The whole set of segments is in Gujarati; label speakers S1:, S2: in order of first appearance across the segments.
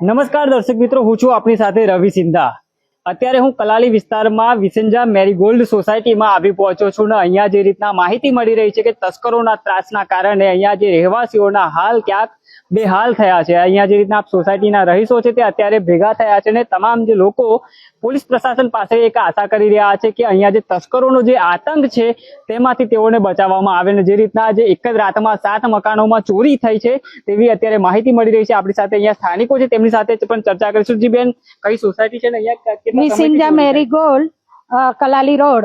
S1: નમસ્કાર દર્શક મિત્રો, હું છું આપની સાથે રવિ સિંધા। અત્યારે હું કલાલી વિસ્તારમાં વિસંજા મેરીગોલ્ડ સોસાયટીમાં આવી પહોંચ્યો છું ને અહીંયા જે રીતના માહિતી મળી રહી છે કે તસ્કરોના ત્રાસના કારણે અહીંયા જે રહેવાસીઓના હાલ ક્યાંક બેહાલ થયા છે। અહીંયા જે રીતના સોસાયટીના રહીશો છે તે અત્યારે ભેગા થયા છે ને તમામ જે લોકો પોલીસ પ્રશાસન પાસે એક આશા કરી રહ્યા છે કે અહીંયા જે તસ્કરોનો જે આતંક છે તેમાંથી તેઓને બચાવવામાં આવે ને જે રીતના જે એક જ રાતમાં 7 મકાનોમાં ચોરી થઈ છે તેવી અત્યારે માહિતી મળી રહી છે। આપણી સાથે અહીંયા સ્થાનિકો છે તેમની સાથે પણ ચર્ચા કરીશું। જી બેન, કઈ સોસાયટી છે ને અહીંયા
S2: વિસંજા મેરીગોલ્ડ કલાલી રોડ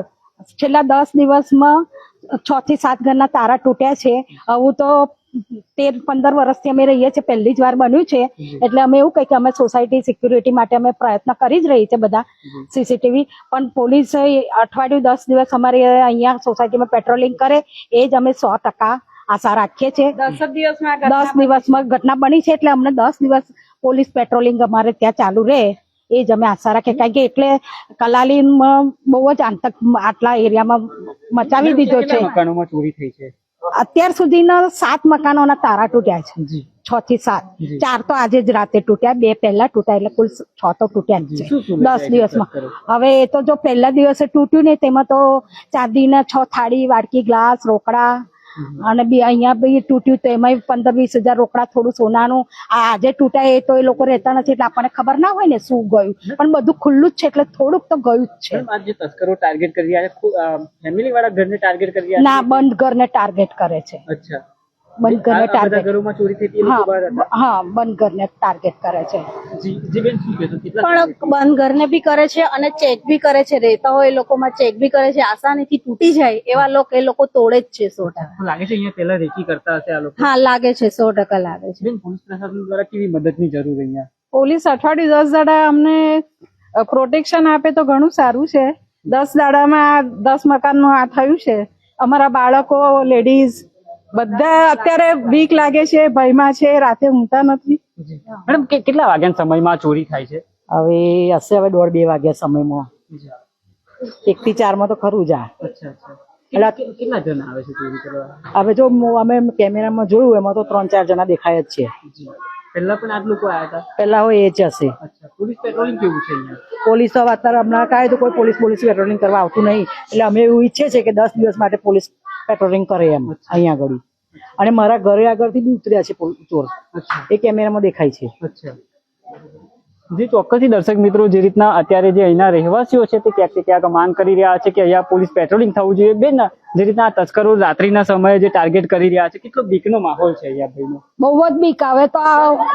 S2: છેલ્લા 10 દિવસમાં 6 થી 7 ઘરના તારા તૂટ્યા છે। આવું તો 13-15 વર્ષથી અમે રહીએ છીએ, પહેલી જ વાર બન્યું છે એટલે અમે એવું કહીએ કે અમે સોસાયટી સિક્યુરિટી માટે અમે પ્રયત્ન કરી જ રહી છે બધા સીસીટીવી, પણ પોલીસ અઠવાડિયું 10 દિવસ અમારે અહીંયા સોસાયટીમાં પેટ્રોલિંગ કરે એ જ અમે 100% આશા રાખીએ છીએ। 10 દિવસમાં ઘટના બની છે એટલે અમને 10 દિવસ પોલીસ પેટ્રોલિંગ અમારે ત્યાં ચાલુ રહે એ જ અમે આશા રાખીએ, કારણ કે એટલે કલાલીમાં બહુ જ આતંક આટલા એરિયામાં મચાવી દીધો છે।
S1: મકાનોમાં ચોરી થઈ છે,
S2: અત્યાર સુધીના 7 મકાનોના તારા તૂટ્યા છે, 6 થી 7, 4 તો આજે જ રાતે તૂટ્યા, 2 પહેલા તૂટ્યા એટલે કુલ 6 તો તૂટ્યા જ છે 10 દિવસમાં। હવે એ તો જો પહેલા દિવસે તૂટ્યું ને તેમાં તો ચાંદીના 6 થાળી, વાડકી, ગ્લાસ, રોકડા અને બી અહીંયા બી તૂટ્યું તો એમાં 15-20 હજાર રોકડા, થોડું સોનાનું। આજે તૂટ્યા એ તો એ લોકો રહેતા નથી એટલે આપણને ખબર ના હોય ને શું ગયું, પણ બધું ખુલ્લું જ છે એટલે થોડુંક તો ગયું જ છે।
S1: આજે તસ્કરો ટાર્ગેટ કરી રહ્યા છે ફેમિલી વાળા ઘરને ટાર્ગેટ કરી રહ્યા છે?
S2: ના, બંધ ઘરને ટાર્ગેટ કરે છે।
S1: અચ્છા,
S2: બંધ ઘરને ટાર્ગેટ,
S1: ઘરોમાં ચોરી થઈ હતી?
S2: હા, બંધ ઘરને ટાર્ગેટ કરે છે।
S1: જી બેન, શું કહેશો?
S3: પણ બંધ ઘરને બી કરે છે અને ચેક બી કરે છે, રહેતા હોય એ લોકોમાં ચેક બી કરે છે, આસાનીથી તૂટી જાય એવા લોકો એ લોકો તોડે જ છે 100%।
S1: લાગે છે અહીંયા પહેલા રેકી કરતા હશે આ લોકો?
S3: હા, લાગે છે, 100% લાગે છે।
S1: બેન, પોલીસ પ્રશાસન દ્વારા કેવી મદદની જરૂર અહીંયા?
S4: પોલીસ અઠવાડિયું 10 દાડા અમને પ્રોટેક્શન આપે તો ઘણું સારું છે। 10 દાડામાં 10 મકાનનું આ થયું છે। અમારા બાળકો, લેડીઝ બધા અત્યારે બીક લાગે છે, ભયમાં છે, રાતે ઊંઘતા નથી।
S1: મેડમ, કેટલા વાગ્યાના સમયમાં ચોરી થાય છે?
S2: હવે હશે હવે 1:30-2 વાગ્યા સમયમાં, 1 થી 4 માં તો ખરું જ આ।
S1: અચ્છા, કેટલા જણા આવે છે ચોરી કરવા?
S2: હવે જો અમે કેમેરામાં જોયું એમાં તો 3-4 જણા દેખાય જ છે।
S1: પહેલા પણ આટલું લોકો આવ્યા હતા?
S2: પેલા હોય એ જ હશે।
S1: અચ્છા, પોલીસ પેટ્રોલિંગ કેવું છે અહીંયા?
S2: પોલીસ તો અત્યારે હમણાં કાંઈ તો કોઈ પોલીસ પેટ્રોલિંગ કરવા આવતું નહીં એટલે અમે એવું ઈચ્છીએ છીએ કે 10 દિવસ માટે પોલીસ પેટ્રોલિંગ કરે એમ અહીંયા આગળ। અને મારા ઘરે આગળથી બી ઉતર્યા છે ચોર, એ કેમેરામાં દેખાય છે।
S1: અચ્છા, જે ચોક્કસથી દર્શક મિત્રો, જે રીતના અત્યારે જે અહીંના રહેવાસીઓ છે તે ક્યાંક ક્યાંક માંગ કરી રહ્યા છે કે અહીંયા પોલીસ પેટ્રોલિંગ થવું જોઈએ। બેન, જે રીતના તસ્કરો રાત્રિના સમયે જે ટાર્ગેટ કરી રહ્યા છે, કેટલો બીકનો માહોલ છે અહીંયા ભાઈનો?
S2: બહુ જ બીક આવે તો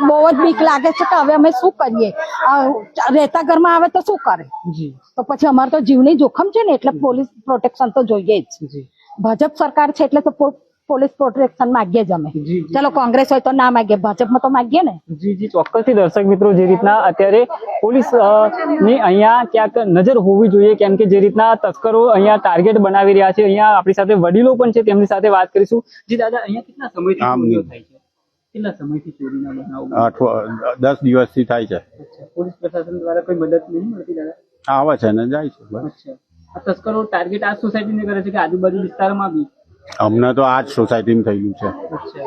S2: બહુ જ બીક લાગે છે કે હવે અમે શું કરીએ, રહેતા ઘરમાં આવે તો શું કરે, તો પછી અમારે તો જીવની જોખમ છે ને એટલે પોલીસ પ્રોટેક્શન તો જોઈએ જ। ભાજપ સરકાર છે એટલે તો પોલીસ પ્રોટેક્શન માંગીએ જ અમે, ચલો કોંગ્રેસ હોય તો ના માંગીએ, ભાજપમાં તો માંગીએ ને।
S1: જી, ચોક્કસથી દર્શક મિત્રો, જે રીતના અત્યારે પોલીસ ની અહીંયા ક્યાંક નજર હોવી જોઈએ, કેમ કે જે રીતના તસ્કરો અહીંયા ટાર્ગેટ બનાવી રહ્યા છે। અહીંયા આપણી સાથે વડીલો પણ છે, તેમની સાથે વાત કરીશું। જી દાદા, અહીંયા કેટલા સમયથી ચોરીઓ થાય છે? કેટલા સમયથી ચોરીના બનાવો?
S5: 10 દિવસથી થાય છે।
S1: પોલીસ પ્રશાસન દ્વારા કોઈ મદદ નહીં મળતી દાદા?
S5: આવે છે ને જાય છે બસ।
S1: અચ્છા, આ તસ્કરો ટાર્ગેટ આ સોસાયટીને કરે છે કે આજુબાજુ વિસ્તારમાં બી?
S5: અમને તો આ જ સોસાયટીમાં થયેલું છે।
S1: અચ્છા,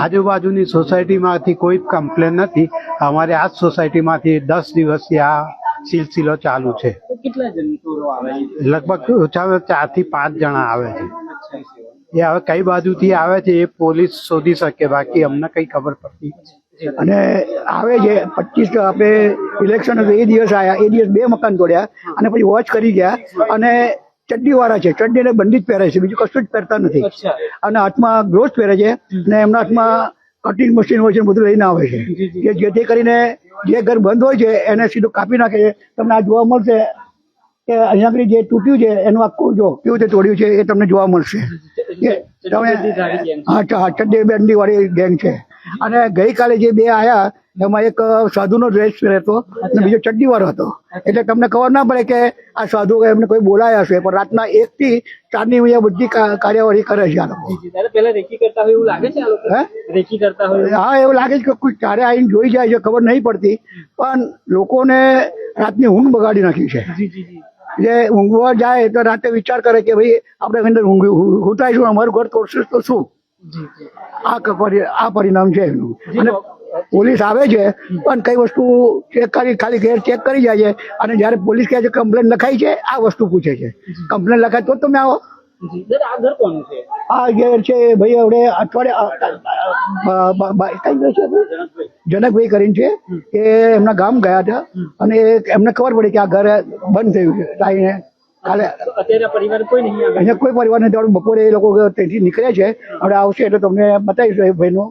S6: આજુબાજુની સોસાયટીમાંથી કોઈ કમ્પ્લેન નથી, અમારે આ જ સોસાયટીમાંથી 10 દિવસથી આ સિલસિલો ચાલુ છે।
S1: તો કેટલા જણ ચોરો આવે છે?
S6: લગભગ ઓછામાં 4 થી 5 જણા આવે છે।
S1: અચ્છા,
S6: એ હવે કઈ બાજુથી આવે છે એ પોલીસ શોધી શકે, બાકી અમને કઈ ખબર પડતી નથી।
S7: અને આવે છે 25 આપણે ઇલેક્શન હતું એ દિવસ આવ્યા, એ દિવસ 2 મકાન તોડ્યા અને પછી વોચ કરી ગયા અને ચડ્ડી વાળા છે, ચડ્ડીને બંડી જ પહેરે છે, બીજું કશું જ પહેરતા નથી અને હાથમાં ગ્લોવ્સ પહેરે છે અને એમના હાથમાં કટિંગ મશીન હોય છે, બધું લઈને આવે છે કે જેથી કરીને જે ઘર બંધ હોય છે એને સીધું કાપી નાખે છે। તમને આ જોવા મળશે કે અહીંયા આગળ જે તૂટ્યું છે એનું આખું જો કેવું રીતે તોડ્યું છે એ તમને જોવા મળશે કે તમે હા, ચડ્ડી બંડી વાળી ગેંગ છે। અને ગઈકાલે જે 2 આયા એમાં એક સાધુનો ડ્રેસ પહેરતો અને બીજો ચડ્ડી વાળો હતો, એટલે તમને ખબર ના પડે કે આ સાધુ એમને કોઈ બોલાયા હશે, પણ રાતના 1 થી 4 ની અહીંયા બધી કાર્યવાહી કરે છે આ લોકો।
S1: પહેલા રેકી કરતા હોય એવું લાગે છે આ લોકો? રેકી કરતા હોય?
S7: હા, એવું લાગે છે કે કોઈ ચારે આવીને જોઈ જાય છે, ખબર નહીં પડતી, પણ લોકોને રાતની ઊંઘ બગાડી નાખી છે। જે ઊંઘવા જાય તો રાતે વિચાર કરે કે ભાઈ આપણે અંદર હુતાઈશું, અમારું ઘર તોડશે તો શું? આ પરિણામ છે એનું। અને પોલીસ આવે છે પણ કઈ વસ્તુ ચેક કરી ખાલી ઘેર ચેક કરી જાય છે અને જ્યારે પોલીસ કહે છે કમ્પ્લેન લખાઈ છે આ વસ્તુ પૂછે છે કમ્પ્લેન લખાય તો જ તમે આવો
S1: આ ઘર કોનું છે?
S7: આ ઘેર છે ભાઈ હવે જનકભાઈ કરીને છે કે એમના ગામ ગયા હતા અને એમને ખબર પડી કે આ ઘર બંધ થયું છે આવીને કાલે
S1: અત્યારે પરિવાર કોઈ નહીં આવે?
S7: અહીંયા કોઈ પરિવાર નથી બપોરે એ લોકો ત્યાંથી નીકળ્યા છે હવે આવશે એટલે તમને બતાવીશું એ ભાઈનું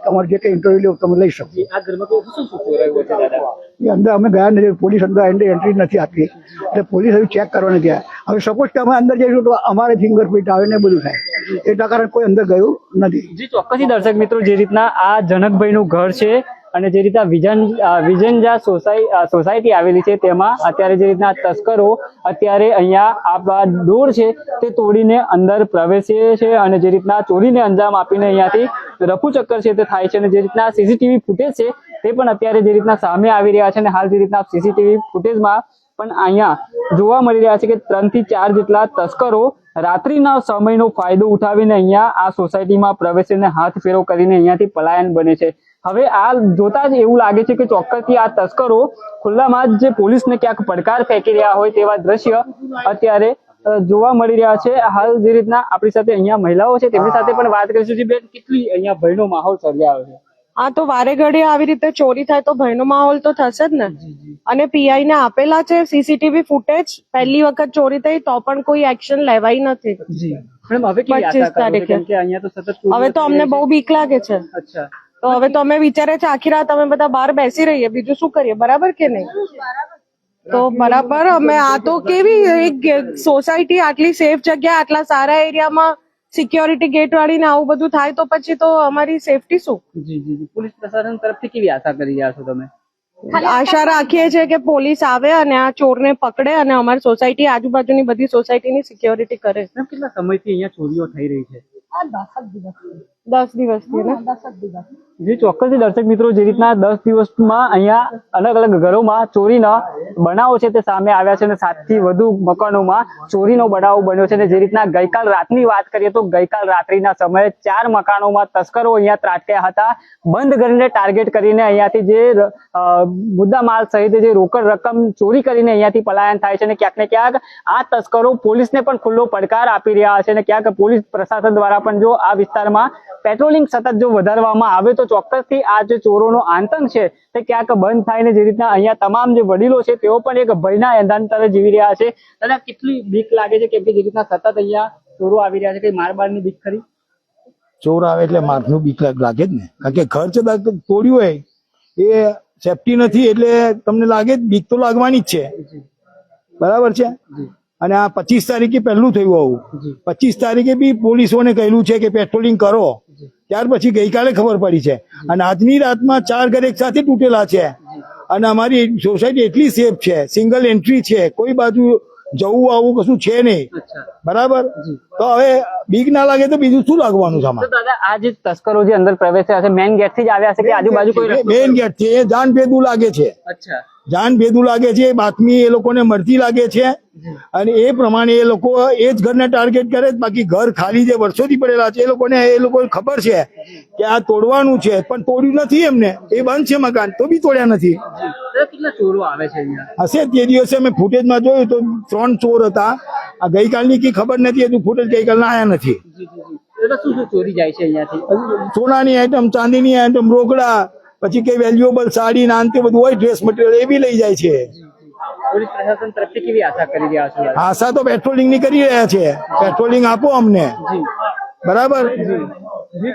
S7: તમારે જે કંઈ ઇન્ટરવ્યુ લેવું તમે લઈ શકો
S1: આ ઘરમાં કોઈ શું શું ચોરાયું છે દાદા?
S7: એ અંદર અમે ગયા નથી પોલીસ અંદર એન્ટ્રી નથી આપી એટલે પોલીસ હવે ચેક કરવાની ગયા હવે સપોઝ કે અમે અંદર જઈશું તો અમારે ફિંગરપ્રિન્ટ આવે ને બધું થાય એટલા કારણે કોઈ અંદર ગયું નથી.
S1: જી ચોક્કસથી દર્શક મિત્રો, જે રીતના આ જનકભાઈનું ઘર છે અને જે રીતના વિજનજા સોસાયટી આવેલી છે તેમાં અત્યારે જે રીતના તસ્કરો અત્યારે અહીંયા આ ડોર છે તે તોડીને અંદર પ્રવેશે છે અને જે રીતના ચોરીને અંજામ આપીને અહીંયાથી રફુ ચક્કર છે તે થાય છે અને જે રીતના સીસીટીવી ફૂટેજ છે તે પણ અત્યારે જે રીતના સામે આવી રહ્યા છે અને હાલ જે રીતના સીસીટીવી ફૂટેજમાં પણ અહીંયા જોવા મળી રહ્યા છે કે 3 થી 4 જેટલા તસ્કરો રાત્રિના સમયનો ફાયદો ઉઠાવીને અહીંયા આ સોસાયટીમાં પ્રવેશીને હાથ ફેરો કરીને અહીંયાથી પલાયન બને છે. હવે આ જોતા જ એવું લાગે છે કે ચોક્કસથી આ તસ્કરો ખુલ્લામાં જ જે પોલીસને ક્યાંક પડકાર ફેંકી રહ્યા હોય તેવા દ્રશ્ય અત્યારે જોવા મળી રહ્યા છે. હાલ જે રીતના આપણી સાથે અહીંયા મહિલાઓ છે તેમની સાથે પણ વાત કરીશું. બેન, કેટલી અહીંયા ભયનો માહોલ સર્જાયો છે?
S8: હા, તો વારે ઘડીએ આવી રીતે ચોરી થાય તો ભયનો માહોલ તો થશે જ ને. અને પીઆઈ ને આપેલા છે સીસીટીવી ફૂટેજ. પહેલી વખત ચોરી થઈ તો પણ કોઈ એક્શન લેવાઈ નથી.
S1: મેડમ, હવે કેવી આશા કરો છો? કેમ કે અહીંયા તો સતત ચોરીઓ
S8: હવે તો અમને
S1: થઈ રહી
S8: બહુ બીક લાગે છે.
S1: છે. અચ્છા,
S8: તો હવે તો અમે વિચારે છે આખી રાત અમે બધા બહાર બેસી રહીએ, બીજું શું કરીએ? બરાબર કે નહીં? તો બરાબર, અમે આ તો કેવી એક સોસાયટી આટલી સેફ જગ્યા આટલા સારા એરિયામાં સિક્યોરિટી ગેટ વાળીને આવું બધું થાય તો પછી તો અમારી સેફટી શું?
S1: જી જી જી. પોલીસ પ્રશાસન તરફથી કેવી આશા કરી રહ્યા છો તમે?
S8: આશા રાખીએ છીએ કે પોલીસ આવે અને આ ચોરને પકડે અને અમારી સોસાયટી આજુબાજુની બધી સોસાયટીની સિક્યોરિટી કરે.
S1: મેમ, કેટલા સમયથી અહીંયા ચોરીઓ થઈ રહી છે?
S8: 10 દિવસથી ને
S1: જે ચોક્કસથી દર્શક મિત્રો, જે રીતના 10 દિવસમાં અહીંયા અલગ અલગ ઘરોમાં ચોરીના બનાવો છે તે સામે આવ્યા છે અને 7 થી વધુ મકાનોમાં ચોરીનો બનાવ બન્યો છે. અને જે રીતના ગઈકાલ રાતની વાત કરીએ તો ગઈકાલ રાત્રિના સમયે 4 મકાનોમાં તસ્કરો અહીંયા ત્રાટક્યા હતા. બંધ કરીને ટાર્ગેટ કરીને અહીંયાથી જે મુદ્દા માલ સહિત જે રોકડ રકમ ચોરી કરીને અહીંયાથી પલાયન થાય છે અને ક્યાંક ને ક્યાંક આ તસ્કરો પોલીસને પણ ખુલ્લો પડકાર આપી રહ્યા છે અને ક્યાંક પોલીસ પ્રશાસન દ્વારા પણ જો આ વિસ્તારમાં પેટ્રોલિંગ સતત જો વધારવામાં આવે તો ચોક્કસથી આ જે ચોરોનો આતંક છે તે ક્યાંક બંધ થાય ને જે રીતના અહીંયા તમામ જે વડીલો છે તેઓ પણ એક ભયના એંધાણતરે જીવી રહ્યા છે. દાદા, કેટલી બીક લાગે છે? કેમ કે જે રીતના સતત અહીંયા ચોરો આવી રહ્યા છે, કઈ માર બારની બીક ખરી?
S9: ચોર આવે એટલે મારનું બીક લાગે જ ને, કારણ કે ઘર છે તોડ્યું હોય એ સેફટી નથી એટલે તમને લાગે જ, બીક તો લાગવાની જ છે. બરાબર છે. અને આ 25 તારીખે પહેલું થયું આવું. 25 તારીખે બી પોલીસોને કહેલું છે કે પેટ્રોલિંગ કરો, ત્યાર પછી ગઈકાલે ખબર પડી છે. અને આજની રાતમાં 4 ઘર એક સાથે તૂટેલા છે અને અમારી સોસાયટી એટલી સેફ છે, સિંગલ એન્ટ્રી છે, કોઈ બાજુ જવું આવું કશું છે નહીં. બરાબર, તો હવે બીક ના લાગે તો બીજું શું લાગવાનું છે આમાં?
S1: દાદા, આ જે તસ્કરો જે અંદર પ્રવેશ્યા છે મેઇન ગેટ થી જ આવ્યા છે કે આજુબાજુ કોઈ?
S9: મેઇન ગેટ થી. એ જાન ભેદું લાગે છે.
S1: અચ્છા,
S9: જાન ભેદું લાગે છે. બાતમી એ લોકોને મળતી લાગે છે અને એ પ્રમાણે એ લોકો એ જ ઘરને ટાર્ગેટ કરે. બાકી ઘર ખાલી જે વર્ષોથી પડેલા છે એ લોકોને ખબર છે કે આ તોડવાનું છે પણ તોડ્યું નથી એમને. એ બંધ છે મકાન તો બી તોડ્યા નથી.
S1: કેટલા ચોરો આવે છે અહીંયા?
S9: હશે, તે દિવસે અમે ફૂટેજમાં જોયું તો 3 ચોર હતા. આ ગઈકાલની કઈ ખબર નથી, હજુ ફૂટેજ ગઈકાલના આયા નથી.
S1: એટલે શું શું ચોરી જાય છે અહીંયાથી?
S9: સોનાની આઈટમ, ચાંદીની આઈટમ, રોકડા, પછી કઈ વેલ્યુએબલ સાડી નાન તે બધું હોય, ડ્રેસ મટીરિયલ એ બી લઈ જાય છે.
S1: પોલીસ પ્રશાસન તરફથી કેવી આશા કરી રહ્યા છો?
S9: આશા તો પેટ્રોલિંગ ની કરી રહ્યા છે. પેટ્રોલિંગ આપો અમને. બરાબર.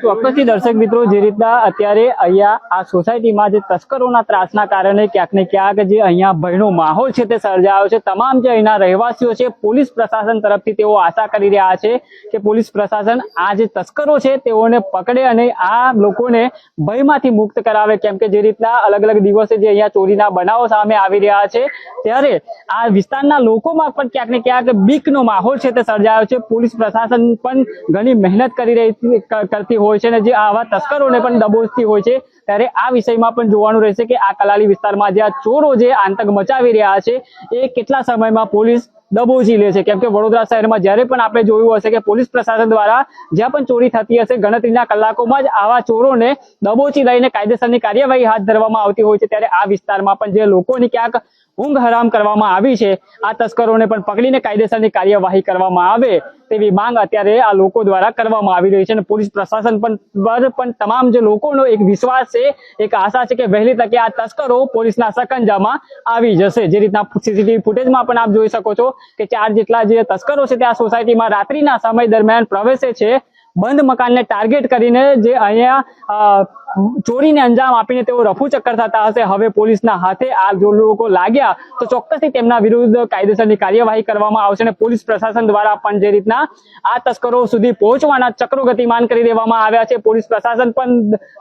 S1: ચોક્કસથી દર્શક મિત્રો, જે રીતના અત્યારે અહીંયા આ સોસાયટીમાં જે તસ્કરોના ત્રાસના કારણે ક્યાંક ને ક્યાંક જે અહીંયા ભયનો માહોલ છે તે સર્જાયો છે. તમામ જે અહીંના રહેવાસીઓ છે પોલીસ પ્રશાસન તરફથી તેઓ આશા કરી રહ્યા છે કે પોલીસ પ્રશાસન આ જે તસ્કરો છે તેઓને પકડે અને આ લોકોને ભયમાંથી મુક્ત કરાવે. કેમ કે જે રીતના અલગ અલગ દિવસે જે અહીંયા ચોરીના બનાવો સામે આવી રહ્યા છે ત્યારે આ વિસ્તારના લોકોમાં પણ ક્યાંક ને ક્યાંક બીકનો માહોલ છે તે સર્જાયો છે. પોલીસ પ્રશાસન પણ ઘણી મહેનત કરતી હોય છે અને જે આવા તસ્કરોને પણ દબોચતી હોય છે. ત્યારે આ વિષયમાં પણ જોવાનું રહેશે કે આ કલાલી વિસ્તારમાં જે આ ચોરો જે આતંક મચાવી રહ્યા છે એ કેટલા સમયમાં પોલીસ દબોચી લે છે. કેમ કે વડોદરા શહેરમાં જ્યારે પણ આપણે જોયું હશે કે પોલીસ પ્રશાસન દ્વારા જ્યાં પણ ચોરી થતી હશે ગણતરીના કલાકોમાં જ આવા ચોરોને દબોચી લઈને કાયદેસરની કાર્યવાહી હાથ ધરવામાં આવતી હોય છે. ત્યારે આ વિસ્તારમાં પણ જે લોકોની ક્યાંક ઊંઘ હરામ કરવામાં આવી છે, આ તસ્કરોને પણ પકડીને કાયદેસરની કાર્યવાહી કરવામાં આવે તેવી માંગ અત્યારે આ લોકો દ્વારા કરવામાં આવી રહી છે. અને પોલીસ પ્રશાસન પણ તમામ જે લોકોનો એક વિશ્વાસ છે, એક આશા છે કે વહેલી તકે આ તસ્કરો પોલીસના સકંજામાં આવી જશે. જે રીતના સીસીટીવી ફૂટેજમાં પણ આપ જોઈ શકો છો કે 4 જેટલા જે તસ્કરો છે તે આ સોસાયટીમાં રાત્રિના સમય દરમિયાન પ્રવેશે છે, બંધ મકાનને ટાર્ગેટ કરીને જે અહીંયા ચોરીને અંજામ આપીને તેઓ રફુ ચક્કર થતા હશે. હવે પોલીસના હાથે આ જો લોકો લાગ્યા તો ચોક્કસથી તેમના વિરુદ્ધ કાયદેસરની કાર્યવાહી કરવામાં આવશે. અને પોલીસ પ્રશાસન દ્વારા પણ જે રીતના આ તસ્કરો સુધી પહોંચવાના ચક્રો ગતિમાન કરી દેવામાં આવ્યા છે, પોલીસ પ્રશાસન પણ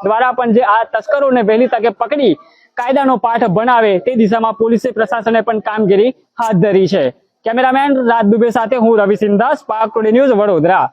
S1: દ્વારા પણ જે આ તસ્કરોને વહેલી તકે પકડી કાયદાનો પાઠ બનાવે તે દિશામાં પોલીસ પ્રશાસને પણ કામગીરી હાથ ધરી છે. કેમેરામેન રાજ દુબે સાથે હું Ravi Sindha, Spark Today News, Vadodara.